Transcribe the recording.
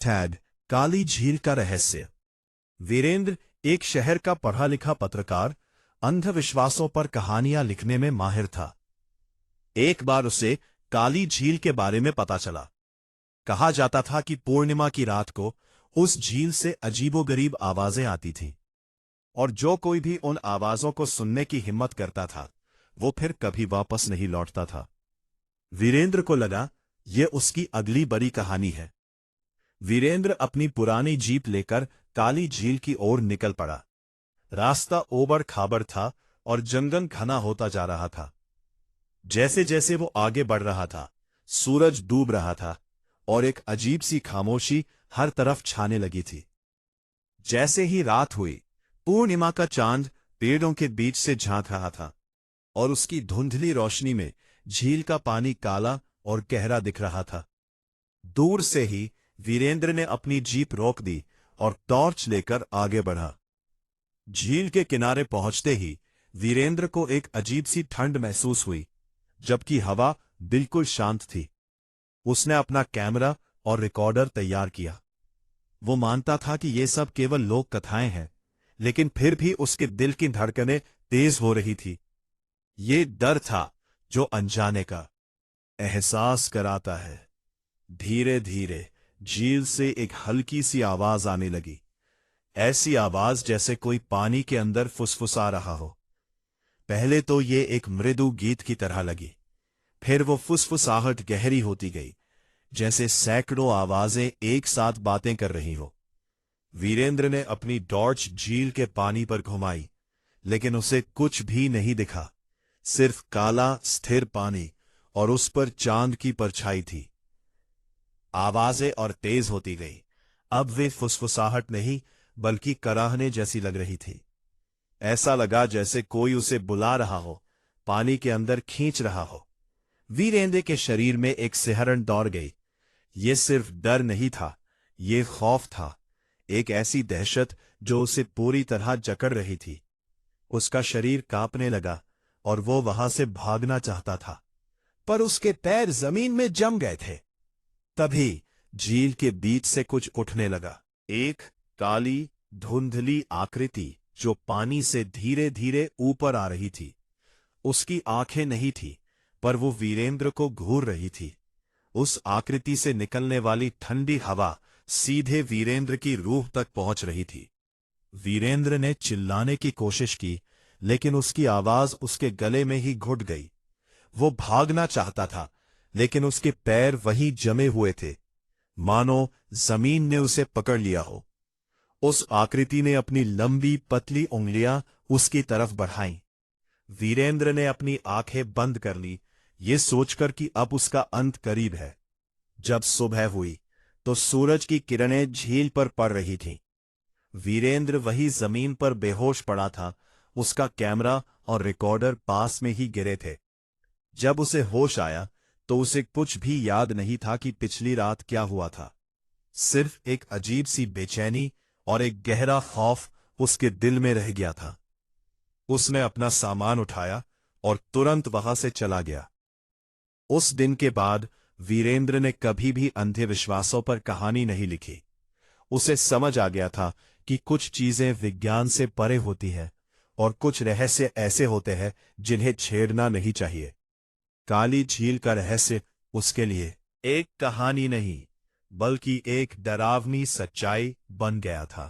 Tag काली झील का रहस्य। वीरेंद्र एक शहर का पढ़ा लिखा पत्रकार, अंधविश्वासों पर कहानियां लिखने में माहिर था। एक बार उसे काली झील के बारे में पता चला। कहा जाता था कि पूर्णिमा की रात को उस झील से अजीबोगरीब आवाजें आती थीं, और जो कोई भी उन आवाजों को सुनने की हिम्मत करता था, वो फिर कभी वापस नहीं लौटता था। वीरेंद्र को लगा ये उसकी अगली बड़ी कहानी है। वीरेंद्र अपनी पुरानी जीप लेकर काली झील की ओर निकल पड़ा। रास्ता ओबड़ खाबड़ था और जंगल घना होता जा रहा था। जैसे जैसे वो आगे बढ़ रहा था, सूरज डूब रहा था और एक अजीब सी खामोशी हर तरफ छाने लगी थी। जैसे ही रात हुई, पूर्णिमा का चांद पेड़ों के बीच से झांक रहा था और उसकी धुंधली रोशनी में झील का पानी काला और गहरा दिख रहा था। दूर से ही वीरेंद्र ने अपनी जीप रोक दी और टॉर्च लेकर आगे बढ़ा। झील के किनारे पहुंचते ही वीरेंद्र को एक अजीब सी ठंड महसूस हुई, जबकि हवा बिल्कुल शांत थी। उसने अपना कैमरा और रिकॉर्डर तैयार किया। वो मानता था कि ये सब केवल लोक कथाएं हैं, लेकिन फिर भी उसके दिल की धड़कनें तेज हो रही थी। ये डर था जो अनजाने का एहसास कराता है। धीरे धीरे झील से एक हल्की सी आवाज आने लगी, ऐसी आवाज जैसे कोई पानी के अंदर फुसफुसा रहा हो। पहले तो ये एक मृदु गीत की तरह लगी, फिर वो फुसफुसाहट गहरी होती गई, जैसे सैकड़ों आवाजें एक साथ बातें कर रही हो। वीरेंद्र ने अपनी टॉर्च झील के पानी पर घुमाई, लेकिन उसे कुछ भी नहीं दिखा। सिर्फ काला स्थिर पानी और उस पर चांद की परछाई थी। आवाजें और तेज होती गई। अब वे फुसफुसाहट नहीं, बल्कि कराहने जैसी लग रही थी। ऐसा लगा जैसे कोई उसे बुला रहा हो, पानी के अंदर खींच रहा हो। वीरेंद्र के शरीर में एक सिहरन दौड़ गई। ये सिर्फ डर नहीं था, ये खौफ था, एक ऐसी दहशत जो उसे पूरी तरह जकड़ रही थी। उसका शरीर कांपने लगा और वो वहां से भागना चाहता था, पर उसके पैर जमीन में जम गए थे। तभी झील के बीच से कुछ उठने लगा, एक काली धुंधली आकृति जो पानी से धीरे धीरे ऊपर आ रही थी। उसकी आंखें नहीं थी, पर वो वीरेंद्र को घूर रही थी। उस आकृति से निकलने वाली ठंडी हवा सीधे वीरेंद्र की रूह तक पहुंच रही थी। वीरेंद्र ने चिल्लाने की कोशिश की, लेकिन उसकी आवाज उसके गले में ही घुट गई। वो भागना चाहता था, लेकिन उसके पैर वहीं जमे हुए थे, मानो जमीन ने उसे पकड़ लिया हो। उस आकृति ने अपनी लंबी पतली उंगलियां उसकी तरफ बढ़ाईं। वीरेंद्र ने अपनी आंखें बंद कर ली, ये सोचकर कि अब उसका अंत करीब है। जब सुबह हुई तो सूरज की किरणें झील पर पड़ रही थीं। वीरेंद्र वही जमीन पर बेहोश पड़ा था, उसका कैमरा और रिकॉर्डर पास में ही गिरे थे। जब उसे होश आया तो उसे कुछ भी याद नहीं था कि पिछली रात क्या हुआ था। सिर्फ एक अजीब सी बेचैनी और एक गहरा खौफ उसके दिल में रह गया था। उसने अपना सामान उठाया और तुरंत वहां से चला गया। उस दिन के बाद वीरेंद्र ने कभी भी अंधविश्वासों पर कहानी नहीं लिखी। उसे समझ आ गया था कि कुछ चीजें विज्ञान से परे होती हैं और कुछ रहस्य ऐसे होते हैं जिन्हें छेड़ना नहीं चाहिए। काली झील का रहस्य उसके लिए एक कहानी नहीं, बल्कि एक डरावनी सच्चाई बन गया था।